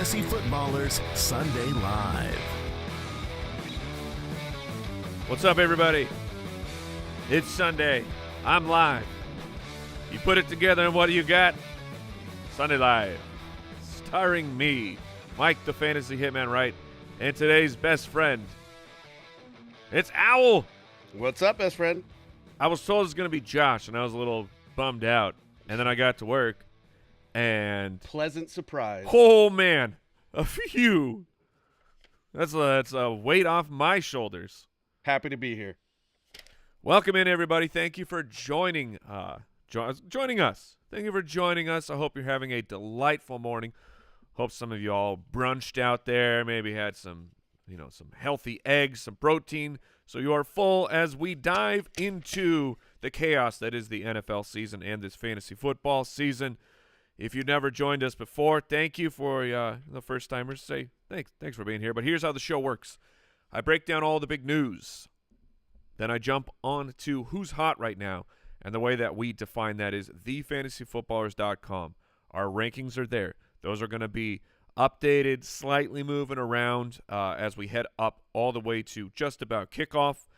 Fantasy Footballers Sunday Live. What's up, everybody? It's Sunday. I'm live. You put it together, and what do you got? Sunday Live. Starring me, Mike the Fantasy Hitman Wright, and today's best friend. It's Owl. What's up, best friend? I was told it was going to be Josh, and I was a little bummed out. And then I got to work, and Pleasant surprise. oh, man. A few. That's a weight off my shoulders. Happy to be here. Welcome in, everybody. Thank you for joining joining us. Thank you for joining us. I hope you're having a delightful morning. Hope some of you all brunched out there, maybe had some healthy eggs, some protein, so you are full as we dive into the chaos that is the NFL season and this fantasy football season. If you've never joined us before, thank you for the first-timers. Say thanks for being here. But here's how the show works. I break down all the big news. Then I jump on to who's hot right now. And the way that we define that is thefantasyfootballers.com. Our rankings are there. Those are going to be updated, slightly moving around as we head up all the way to just about kickoff.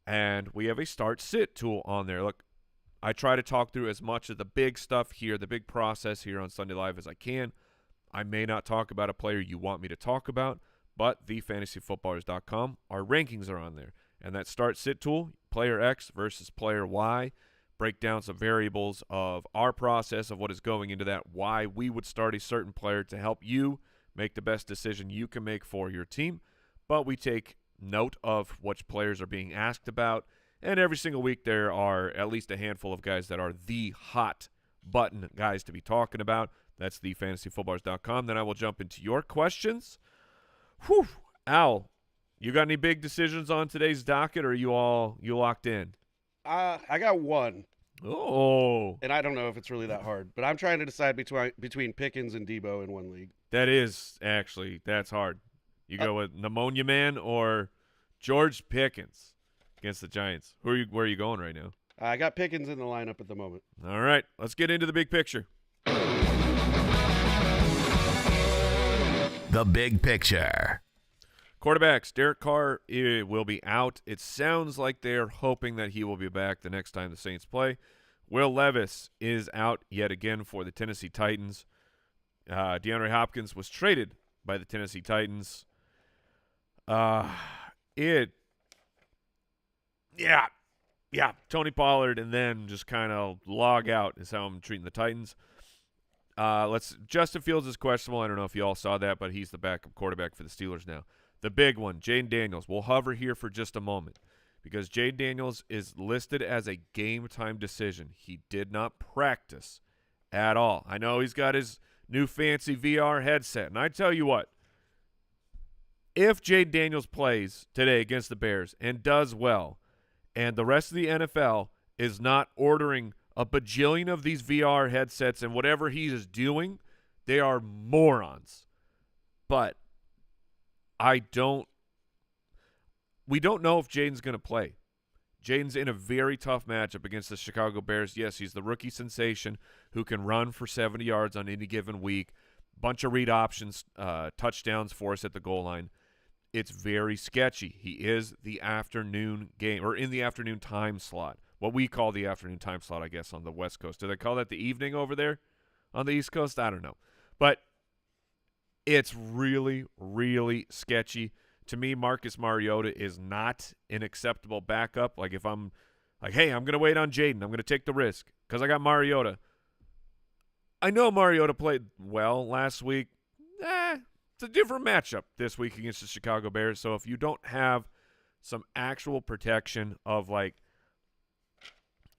And we have a start-sit tool on there. Look, I try to talk through as much of the big stuff here, the big process here on Sunday Live as I can. I may not talk about a player you want me to talk about, but thefantasyfootballers.com, our rankings are on there. And that start-sit tool, player X versus player Y, break down some variables of our process of what is going into that, why we would start a certain player to help you make the best decision you can make for your team. But we take note of which players are being asked about, and every single week there are at least a handful of guys that are the hot button guys to be talking about. That's thefantasyfootballers.com. Then I will jump into your questions. Whew. Al, you got any big decisions on today's docket, or are you locked in? I got one. Oh. And I don't know if it's really that hard, but I'm trying to decide between Pickens and Debo in one league. That's hard. You go with Pneumonia Man or George Pickens against the Giants. Where are you going right now? I got Pickens in the lineup at the moment. All right, let's get into the big picture. The big picture. Quarterbacks, Derek Carr will be out. It sounds like they're hoping that he will be back the next time the Saints play. Will Levis is out yet again for the Tennessee Titans. DeAndre Hopkins was traded by the Tennessee Titans. Tony Pollard and then just kind of log out is how I'm treating the Titans. Justin Fields is questionable. I don't know if you all saw that, but he's the backup quarterback for the Steelers now. The big one, Jaden Daniels. We'll hover here for just a moment because Jaden Daniels is listed as a game-time decision. He did not practice at all. I know he's got his new fancy VR headset, and I tell you what, if Jaden Daniels plays today against the Bears and does well, and the rest of the NFL is not ordering a bajillion of these VR headsets and whatever he is doing, they are morons. But we don't know if Jaden's going to play. Jaden's in a very tough matchup against the Chicago Bears. Yes, he's the rookie sensation who can run for 70 yards on any given week. Bunch of read options, touchdowns for us at the goal line. It's very sketchy. He is the afternoon game, or in the afternoon time slot. What we call the afternoon time slot, I guess, on the West Coast. Do they call that the evening over there on the East Coast? I don't know. But it's really, really sketchy. To me, Marcus Mariota is not an acceptable backup. Like if I'm like, hey, I'm going to wait on Jaden. I'm going to take the risk because I got Mariota. I know Mariota played well last week. It's a different matchup this week against the Chicago Bears. So if you don't have some actual protection of like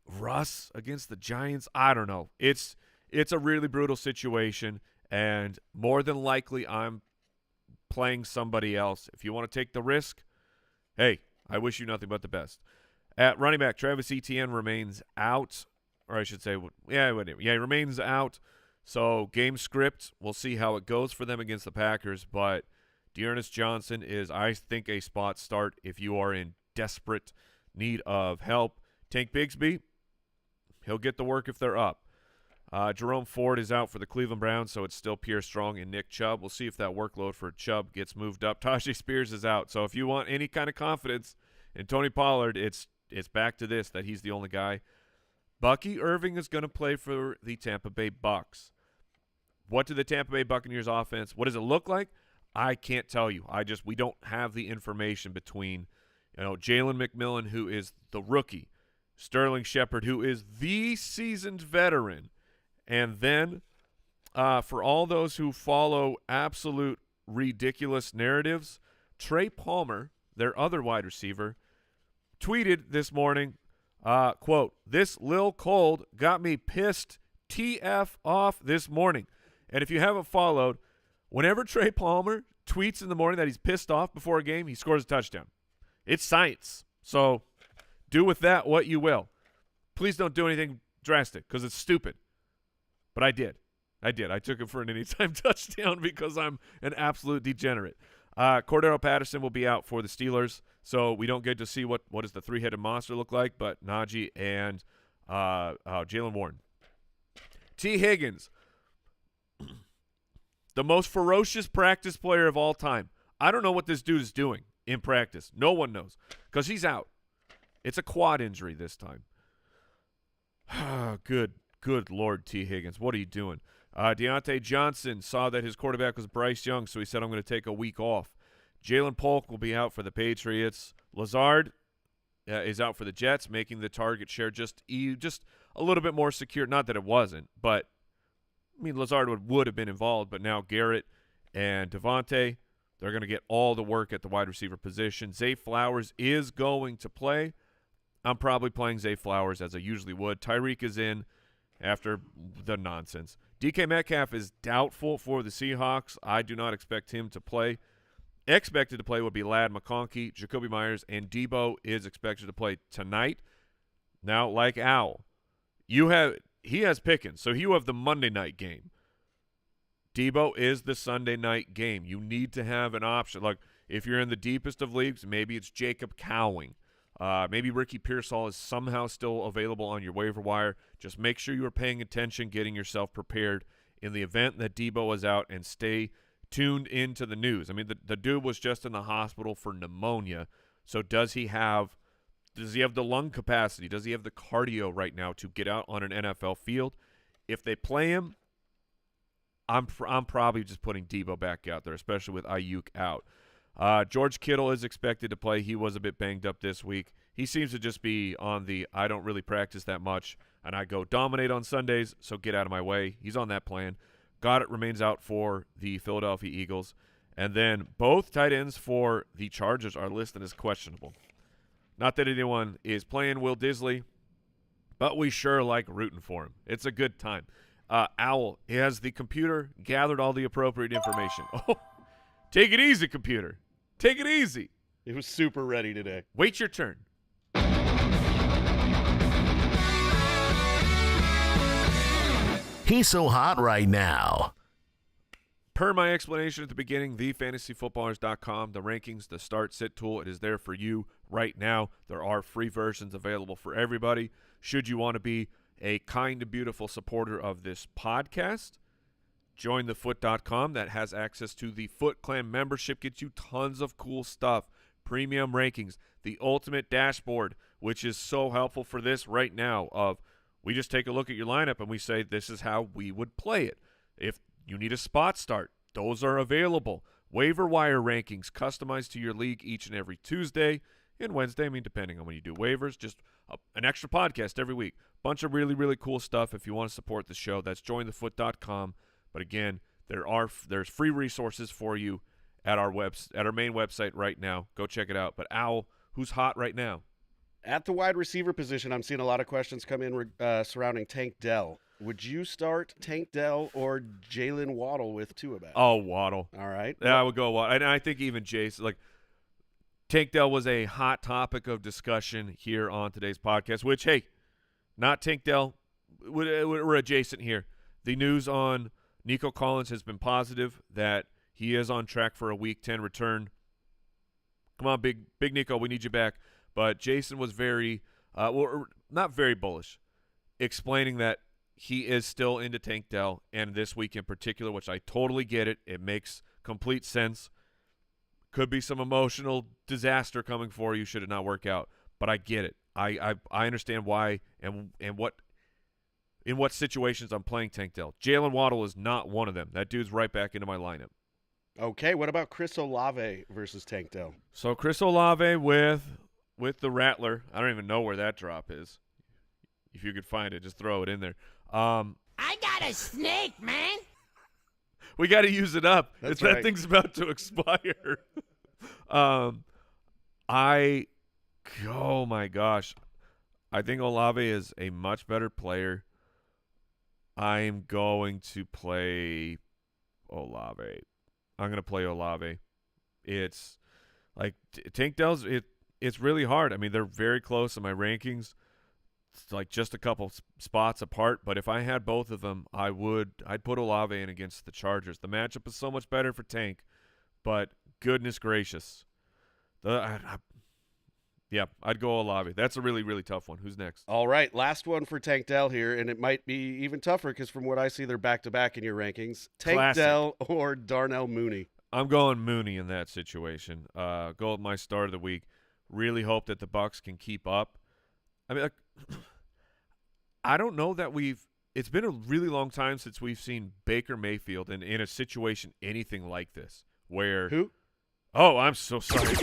Russ against the Giants, I don't know. It's a really brutal situation, and more than likely I'm playing somebody else. If you want to take the risk, hey, I wish you nothing but the best. At running back, Travis Etienne remains out, or I should say, he remains out. So game script, we'll see how it goes for them against the Packers, but Dearness Johnson is, I think, a spot start if you are in desperate need of help. Tank Bigsby, he'll get the work if they're up. Jerome Ford is out for the Cleveland Browns, so it's still Pierre Strong and Nick Chubb. We'll see if that workload for Chubb gets moved up. Tajay Spears is out. So if you want any kind of confidence in Tony Pollard, it's back to this, that he's the only guy. Bucky Irving is going to play for the Tampa Bay Bucks. What do the Tampa Bay Buccaneers offense, what does it look like? I can't tell you. We don't have the information between, Jalen McMillan, who is the rookie, Sterling Shepard, who is the seasoned veteran, and then for all those who follow absolute ridiculous narratives, Trey Palmer, their other wide receiver, tweeted this morning, quote, "This Lil Cold got me pissed TF off this morning." And if you haven't followed, whenever Trey Palmer tweets in the morning that he's pissed off before a game, he scores a touchdown. It's science. So do with that what you will. Please don't do anything drastic because it's stupid. But I did. I took it for an anytime touchdown because I'm an absolute degenerate. Cordero Patterson will be out for the Steelers, so we don't get to see what does the three-headed monster look like, but Najee and Jalen Warren. T. Higgins, the most ferocious practice player of all time. I don't know what this dude is doing in practice. No one knows because he's out. It's a quad injury this time. Good Lord, T. Higgins. What are you doing? Deontay Johnson saw that his quarterback was Bryce Young, so he said, I'm going to take a week off. Jalen Polk will be out for the Patriots. Lazard is out for the Jets, making the target share just a little bit more secure. Not that it wasn't, but, Lazard would have been involved, but now Garrett and Devontae, they're going to get all the work at the wide receiver position. Zay Flowers is going to play. I'm probably playing Zay Flowers as I usually would. Tyreek is in after the nonsense. DK Metcalf is doubtful for the Seahawks. I do not expect him to play. Expected to play would be Ladd McConkey, Jacoby Myers, and Debo is expected to play tonight. Now, like Owl, he has Pickens, so you have the Monday night game. Debo is the Sunday night game. You need to have an option. Like, if you're in the deepest of leagues, maybe it's Jacob Cowing. Maybe Ricky Pearsall is somehow still available on your waiver wire. Just make sure you are paying attention, getting yourself prepared in the event that Debo is out, and stay tuned into the news. The dude was just in the hospital for pneumonia. So does he have the lung capacity? Does he have the cardio right now to get out on an NFL field? If they play him, I'm probably just putting Debo back out there, especially with Ayuk out. George Kittle is expected to play. He was a bit banged up this week. He seems to just be on the I don't really practice that much, and I go dominate on Sundays, so get out of my way. He's on that plan. Goddard remains out for the Philadelphia Eagles. And then both tight ends for the Chargers are listed as questionable. Not that anyone is playing Will Disley, but we sure like rooting for him. It's a good time. Owl, he has the computer gathered all the appropriate information. Oh, take it easy, computer. Take it easy. It was super ready today. Wait your turn. He's so hot right now. Per my explanation at the beginning, thefantasyfootballers.com, the rankings, the start-sit tool, it is there for you right now. There are free versions available for everybody. Should you want to be a kind and beautiful supporter of this podcast, jointhefoot.com. That has access to the Foot Clan membership, gets you tons of cool stuff, premium rankings, the ultimate dashboard, which is so helpful for this right now of we just take a look at your lineup and we say this is how we would play it. If you need a spot start, those are available. Waiver wire rankings customized to your league each and every Tuesday and Wednesday. Depending on when you do waivers, just an extra podcast every week. Bunch of really, really cool stuff. If you want to support the show, that's jointhefoot.com. But again, there's free resources for you at our main website right now. Go check it out. But Owl, who's hot right now? At the wide receiver position, I'm seeing a lot of questions come in surrounding Tank Dell. Would you start Tank Dell or Jalen Waddle with Tua back? Oh, Waddle. All right. Yeah, I would go Waddle. And I think even Jason, Tank Dell was a hot topic of discussion here on today's podcast, which, hey, not Tank Dell. We're adjacent here. The news on Nico Collins has been positive that he is on track for a Week 10 return. Come on, big Nico, we need you back. But Jason was very not very bullish, explaining that he is still into Tank Dell, and this week in particular, which I totally get it. It makes complete sense. Could be some emotional disaster coming for you should it not work out, but I get it. I understand why and what in what situations I'm playing Tank Dell. Jalen Waddle is not one of them. That dude's right back into my lineup. Okay, what about Chris Olave versus Tank Dell? So Chris Olave with the Rattler. I don't even know where that drop is. If you could find it, just throw it in there. I got a snake, man. We got to use it up. That's That right. thing's about to expire. Oh my gosh. I think Olave is a much better player. I'm going to play Olave. I'm going to play Olave. It's like Tank Dell's it's really hard. I mean, they're very close in my rankings. It's like just a couple spots apart, but if I had both of them, I'd put Olave in against the Chargers. The matchup is so much better for Tank, but goodness gracious. Yeah, I'd go Olave. That's a really, really tough one. Who's next? All right, last one for Tank Dell here, and it might be even tougher because from what I see, they're back-to-back in your rankings. Tank Classic. Dell or Darnell Mooney? I'm going Mooney in that situation. Go with my start of the week. Really hope that the Bucs can keep up. I mean, I don't know that it's been a really long time since we've seen Baker Mayfield in a situation anything like this. Where Who? Oh, I'm so sorry.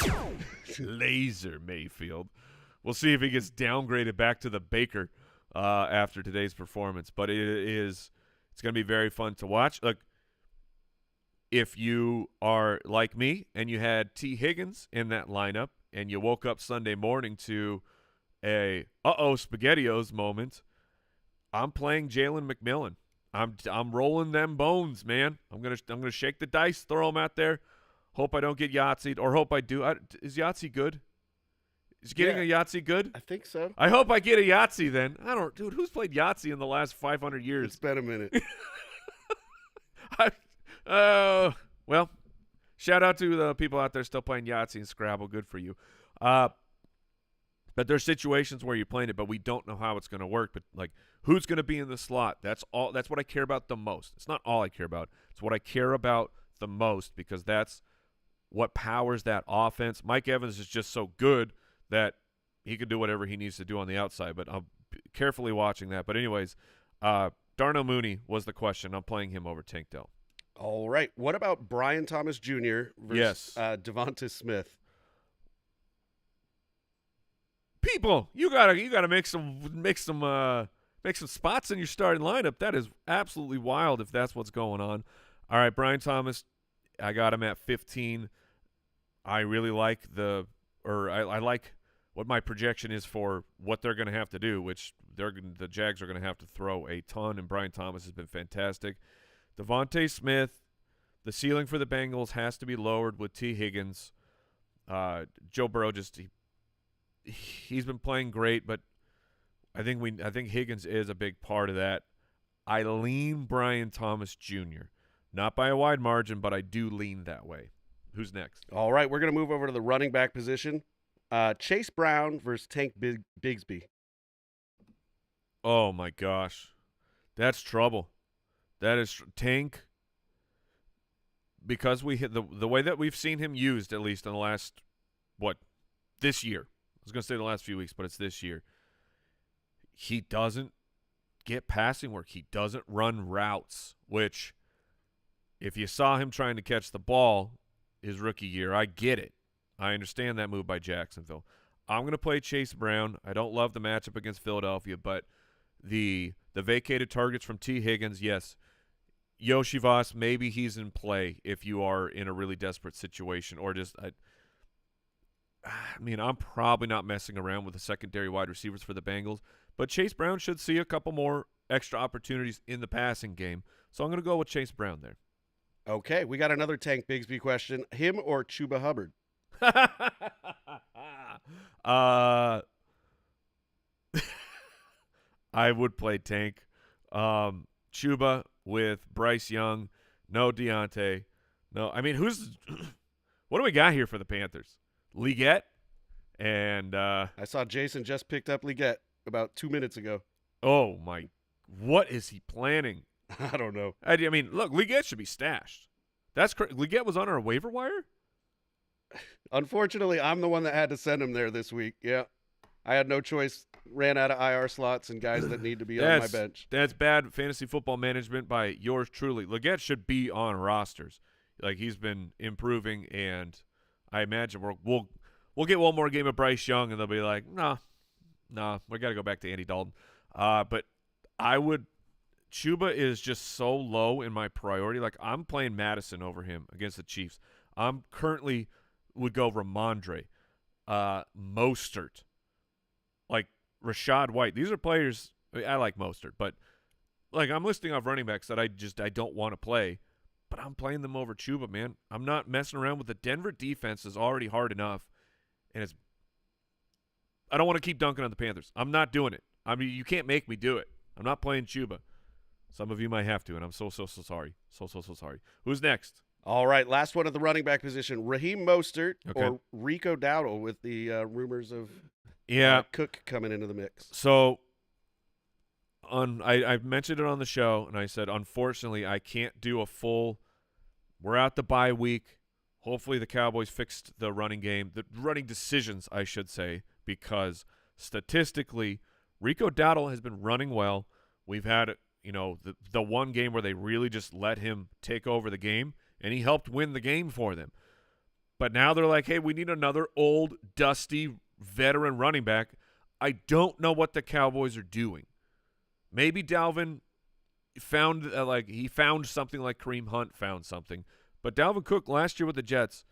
Laser Mayfield. We'll see if he gets downgraded back to the Baker after today's performance. But it's going to be very fun to watch. Look, if you are like me and you had T. Higgins in that lineup and you woke up Sunday morning to a SpaghettiOs moment, I'm playing Jalen McMillan. I'm rolling them bones, man. I'm gonna shake the dice, throw them out there. Hope I don't get Yahtzeed, or hope I do. Is Yahtzee good? Is getting a Yahtzee good? I think so. I hope I get a Yahtzee then. Dude, who's played Yahtzee in the last 500 It's years? been a minute. Well, shout out to the people out there still playing Yahtzee and Scrabble. Good for you. But there's situations where you're playing it, but we don't know how it's going to work. But like, who's going to be in the slot? That's all. That's what I care about the most. It's not all I care about. It's what I care about the most because that's what powers that offense. Mike Evans is just so good that he can do whatever he needs to do on the outside. But I'm carefully watching that. But anyways, Darnell Mooney was the question. I'm playing him over Tank Dell. All right. What about Brian Thomas Jr. versus Yes. Devonta Smith? People, you gotta make some spots in your starting lineup. That is absolutely wild if that's what's going on. All right, Brian Thomas, I got him at 15. I really like I like what my projection is for what they're going to have to do, which the Jags are going to have to throw a ton, and Brian Thomas has been fantastic. Devontae Smith, the ceiling for the Bengals has to be lowered with T. Higgins. Joe Burrow he's been playing great, but I think Higgins is a big part of that. I lean Brian Thomas Jr. Not by a wide margin, but I do lean that way. Who's next? All right. We're going to move over to the running back position. Chase Brown versus Tank Bigsby. Oh, my gosh. That's trouble. That is Tank. Because we hit the way that we've seen him used, at least in the last, this year. I was going to say the last few weeks, but it's this year. He doesn't get passing work. He doesn't run routes, which if you saw him trying to catch the ball his rookie year, I get it. I understand that move by Jacksonville. I'm going to play Chase Brown. I don't love the matchup against Philadelphia, but the vacated targets from T. Higgins, yes. Yoshi Voss, maybe he's in play if you are in a really desperate situation or just I'm probably not messing around with the secondary wide receivers for the Bengals, but Chase Brown should see a couple more extra opportunities in the passing game. So I'm going to go with Chase Brown there. Okay. We got another Tank Bigsby question. Him or Chuba Hubbard? I would play Tank. Chuba with Bryce Young. No Deontay. No. I mean, what do we got here for the Panthers? Leggett and I saw Jason just picked up Leggett about 2 minutes ago. oh my what is he planning? I don't know. I mean, look, Leggett should be stashed. That's Leggett was on our waiver wire? Unfortunately, I'm the one that had to send him there this week. Yeah. I had no choice. Ran out of IR slots and guys that need to be on my bench. That's bad fantasy football management by yours truly. Leggett should be on rosters. Like, he's been improving, and I imagine we'll get one more game of Bryce Young, and they'll be like, nah, we got to go back to Andy Dalton. But Chuba is just so low in my priority. Like, I'm playing Madison over him against the Chiefs. I'm currently would go Ramondre, Mostert, like Rashad White. These are players I like Mostert, but like I'm listing off running backs that I don't want to play, but I'm playing them over Chuba, man. I'm not messing around with the Denver defense is already hard enough, and I don't want to keep dunking on the Panthers. I'm not doing it. I mean, you can't make me do it. I'm not playing Chuba. Some of you might have to, and I'm so sorry. So sorry. Who's next? All right, last one at the running back position. Raheem Mostert or Rico Dowdle with the rumors of Cook coming into the mix. So I mentioned it on the show, and I said, unfortunately, I can't do a full – we're at the bye week. Hopefully the Cowboys fixed the running game, the running decisions, I should say, because statistically, Rico Dowdle has been running well. We've had the one game where they really just let him take over the game, and he helped win the game for them. But now they're like, hey, we need another old, dusty, veteran running back. I don't know what the Cowboys are doing. Maybe Dalvin found he found something like Kareem Hunt found something. But Dalvin Cook last year with the Jets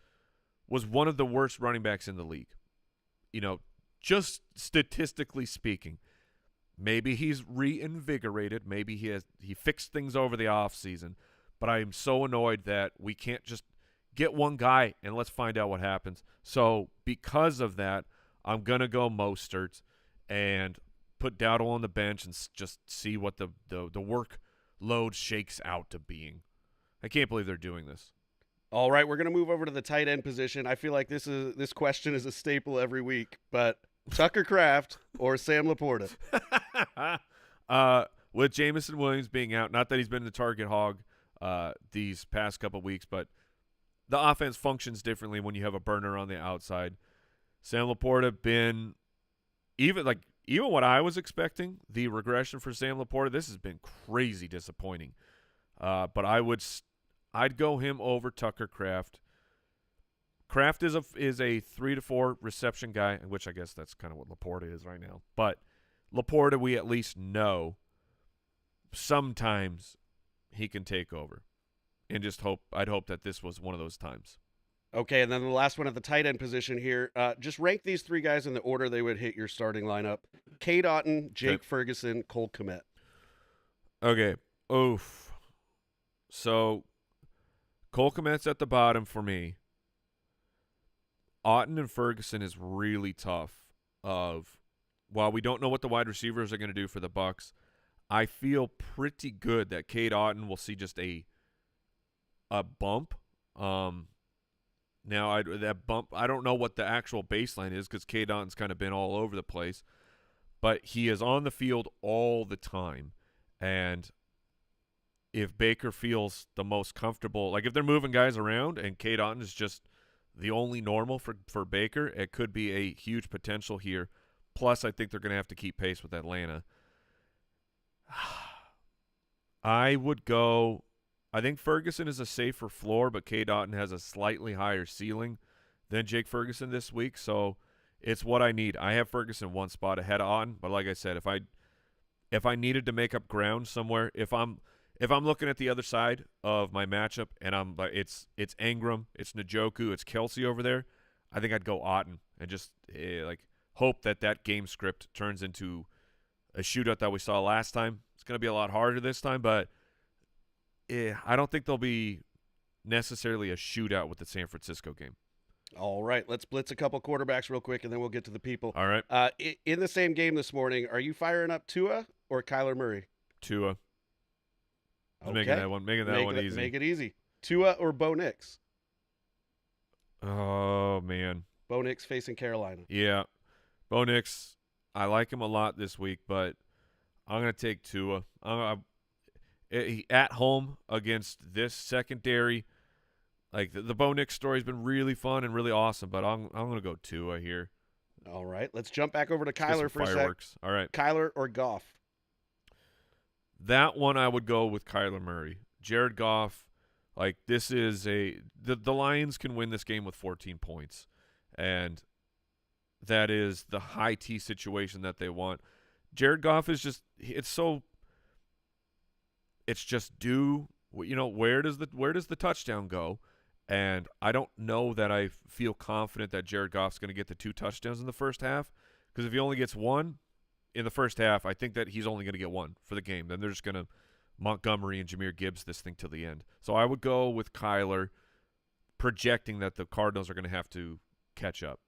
was one of the worst running backs in the league. Just statistically speaking. Maybe he's reinvigorated. Maybe he fixed things over the offseason. But I am so annoyed that we can't just get one guy and let's find out what happens. So because of that, I'm going to go Mostert and put Dowdle on the bench and just see what the workload shakes out to being. I can't believe they're doing this. All right, we're going to move over to the tight end position. I feel like this question is a staple every week, but Tucker Kraft or Sam Laporta? With Jamison Williams being out, not that he's been the target hog these past couple weeks, but the offense functions differently when you have a burner on the outside. Sam Laporta been even what I was expecting, the regression for Sam Laporta, this has been crazy disappointing. But I'd go him over Tucker Kraft. Kraft is a 3 to 4 reception guy, which I guess that's kind of what Laporta is right now. But Laporta, we at least know sometimes he can take over, and I'd hope that this was one of those times. Okay, and then the last one at the tight end position here. Just rank these three guys in the order they would hit your starting lineup. Cade Otton, Jake Ferguson, Cole Kmet. Okay. Oof. So Cole Kmet's at the bottom for me. Otton and Ferguson is really tough. While we don't know what the wide receivers are going to do for the Bucs, I feel pretty good that Cade Otton will see just a bump. Now, that bump, I don't know what the actual baseline is because Cade Otton's kind of been all over the place. But he is on the field all the time. And if Baker feels the most comfortable, like if they're moving guys around and Cade Otton is just the only normal for Baker, it could be a huge potential here. Plus, I think they're going to have to keep pace with Atlanta. I think Ferguson is a safer floor, but Cade Otton has a slightly higher ceiling than Jake Ferguson this week, so it's what I need. I have Ferguson one spot ahead of Otton, but like I said, if I needed to make up ground somewhere, if I'm looking at the other side of my matchup and I'm like it's Ingram, it's Njoku, it's Kelsey over there, I think I'd go Otton and just hope that game script turns into a shootout that we saw last time. It's going to be a lot harder this time, but I don't think there'll be necessarily a shootout with the San Francisco game. All right, let's blitz a couple quarterbacks real quick, and then we'll get to the people. All right. In the same game this morning, are you firing up Tua or Kyler Murray? Tua. Okay. Making that one easy. Make it easy. Tua or Bo Nix? Oh, man. Bo Nix facing Carolina. Yeah. Bo Nix, I like him a lot this week, but I'm going to take Tua. At home against this secondary. Like, the Bo Nix story has been really fun and really awesome, but I'm going to go Tua here. All right, let's jump back over to Let's get Kyler some for a sec. fireworks. All right. Kyler or Goff? That one I would go with Kyler Murray. Jared Goff, like, this is the Lions can win this game with 14 points, and that is the high T situation that they want. Jared Goff is just where does the touchdown go? And I don't know that I feel confident that Jared Goff's going to get the 2 touchdowns in the first half, because if he only gets 1 in the first half, I think that he's only going to get 1 for the game. Then they're just going to Montgomery and Jahmyr Gibbs this thing till the end. So I would go with Kyler, projecting that the Cardinals are going to have to catch up.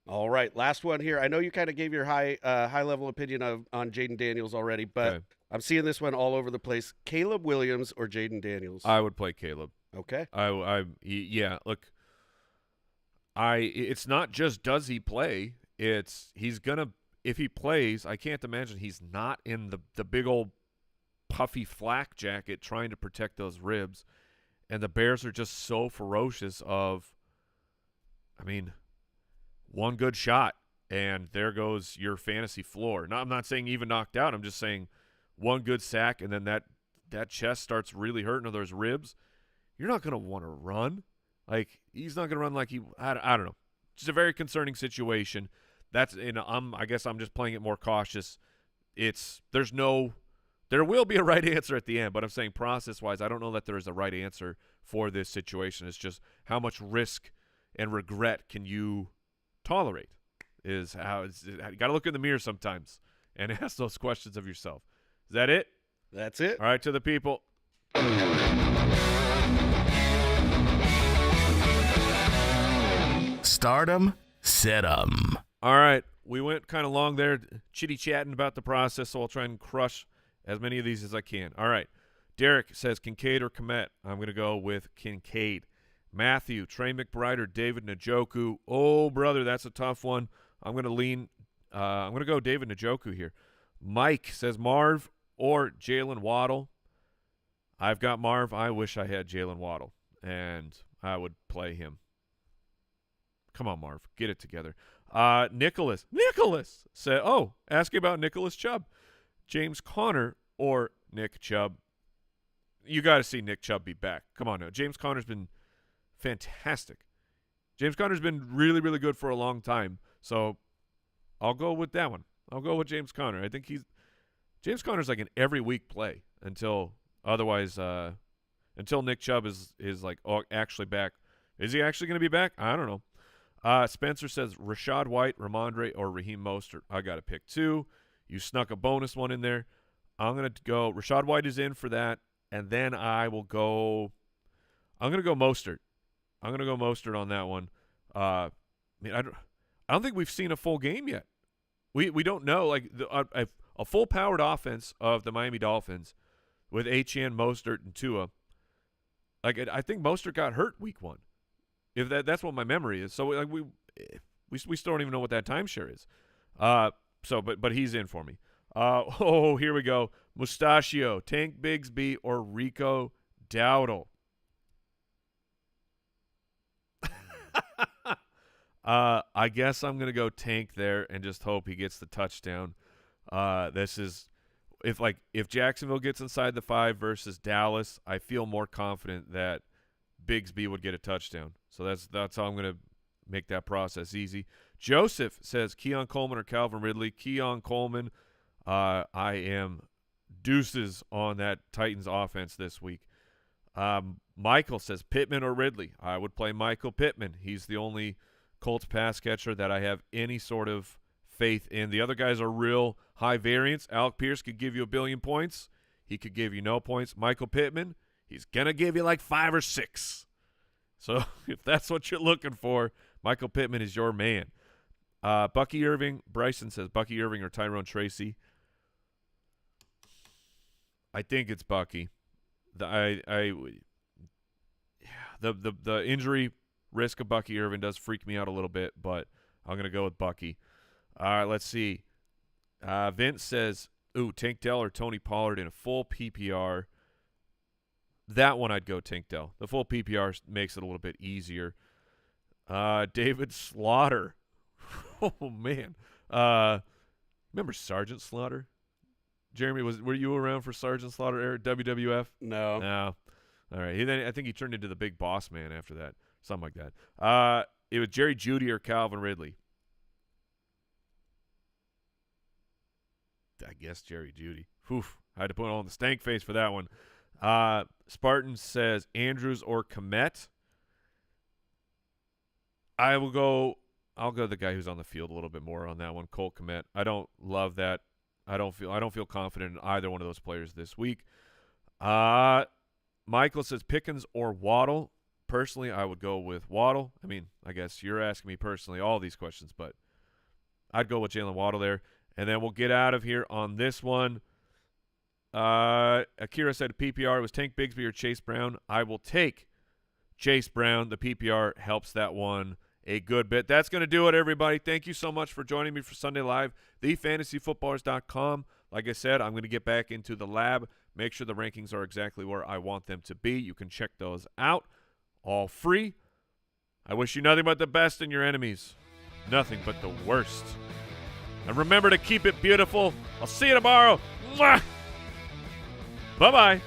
All right, last one here. I know you kind of gave your high level opinion on Jaden Daniels already, but Okay. I'm seeing this one all over the place. Caleb Williams or Jaden Daniels? I would play Caleb. Okay. Look, it's not just does he play, it's he's gonna, if he plays, I can't imagine he's not in the big old puffy flak jacket trying to protect those ribs. And the Bears are just so ferocious one good shot and there goes your fantasy floor. Now, I'm not saying even knocked out, I'm just saying one good sack and then that chest starts really hurting, or those ribs. You're not going to want to run. Like, he's not going to run like I don't know. It's a very concerning situation. I guess I'm just playing it more cautious. There will be a right answer at the end, but I'm saying process-wise, I don't know that there is a right answer for this situation. It's just how much risk and regret can you tolerate you got to look in the mirror sometimes and ask those questions of yourself. Is that it? That's it. All right, to the people. Stardom, sit 'em. All right, we went kind of long there, chitty-chatting about the process, so I'll try and crush as many of these as I can. All right, Derek says Kincaid or Kmet. I'm going to go with Kincaid. Matthew, Trey McBride or David Njoku. Oh, brother, that's a tough one. I'm going to go David Njoku here. Mike says Marv or Jalen Waddle. I've got Marv. I wish I had Jalen Waddle, and I would play him. Come on, Marv. Get it together. Nicholas said, asking about Nicholas Chubb. James Conner or Nick Chubb. You got to see Nick Chubb be back. Come on now. James Conner's been fantastic. James Conner's been really, really good for a long time. So I'll go with that one. I'll go with James Conner. I think James Conner's like an every week play until Nick Chubb is like actually back. Is he actually going to be back? I don't know. Spencer says Rashad White, Ramondre, or Raheem Mostert. I got to pick 2. You snuck a bonus one in there. I'm going to go Rashad White is in for that, and then I'm going to go Mostert. I'm going to go Mostert on that one. I don't think we've seen a full game yet. We don't know, like a full powered offense of the Miami Dolphins with Achane, Mostert, and Tua. Like, I think Mostert got hurt week 1. If that's what my memory is. So like we still don't even know what that timeshare is. But he's in for me. Here we go. Mustachio, Tank Bigsby, or Rico Dowdle. I guess I'm gonna go Tank there and just hope he gets the touchdown. This is if Jacksonville gets inside the 5 versus Dallas, I feel more confident that Bigsby would get a touchdown. So that's how I'm going to make that process easy. Joseph says Keon Coleman or Calvin Ridley. Keon Coleman, I am deuces on that Titans offense this week. Michael says Pittman or Ridley. I would play Michael Pittman. He's the only Colts pass catcher that I have any sort of faith in. The other guys are real high variance. Alec Pierce could give you 1 billion points. He could give you no points. Michael Pittman, he's going to give you like 5 or 6. So if that's what you're looking for, Michael Pittman is your man. Bucky Irving, Bryson says Bucky Irving or Tyrone Tracy. I think it's Bucky. The injury risk of Bucky Irving does freak me out a little bit, but I'm going to go with Bucky. All right, let's see. Vince says Tank Dell or Tony Pollard in a full PPR. That one I'd go Tank Dell. The full PPR makes it a little bit easier. David Slaughter. Oh, man. Remember Sergeant Slaughter? Jeremy, were you around for Sergeant Slaughter era WWF? No. No. All right. I think he turned into the big boss man after that. Something like that. It was Jerry Jeudy or Calvin Ridley. I guess Jerry Jeudy. I had to put on the stank face for that one. Spartan says Andrews or Kmet. I'll go the guy who's on the field a little bit more on that one, Cole Kmet. I don't love that. I don't feel confident in either one of those players this week. Michael says Pickens or Waddle. Personally, I would go with Waddle. I mean, I guess you're asking me personally all these questions, but I'd go with Jalen Waddle there. And then we'll get out of here on this one. Akira said PPR was Tank Bigsby or Chase Brown. I will take Chase Brown. The PPR helps that one a good bit. That's going to do it, everybody. Thank you so much for joining me for Sunday Live, thefantasyfootballers.com. Like I said, I'm going to get back into the lab, make sure the rankings are exactly where I want them to be. You can check those out, all free. I wish you nothing but the best in your enemies, nothing but the worst. And remember to keep it beautiful. I'll see you tomorrow. Mwah! Bye-bye.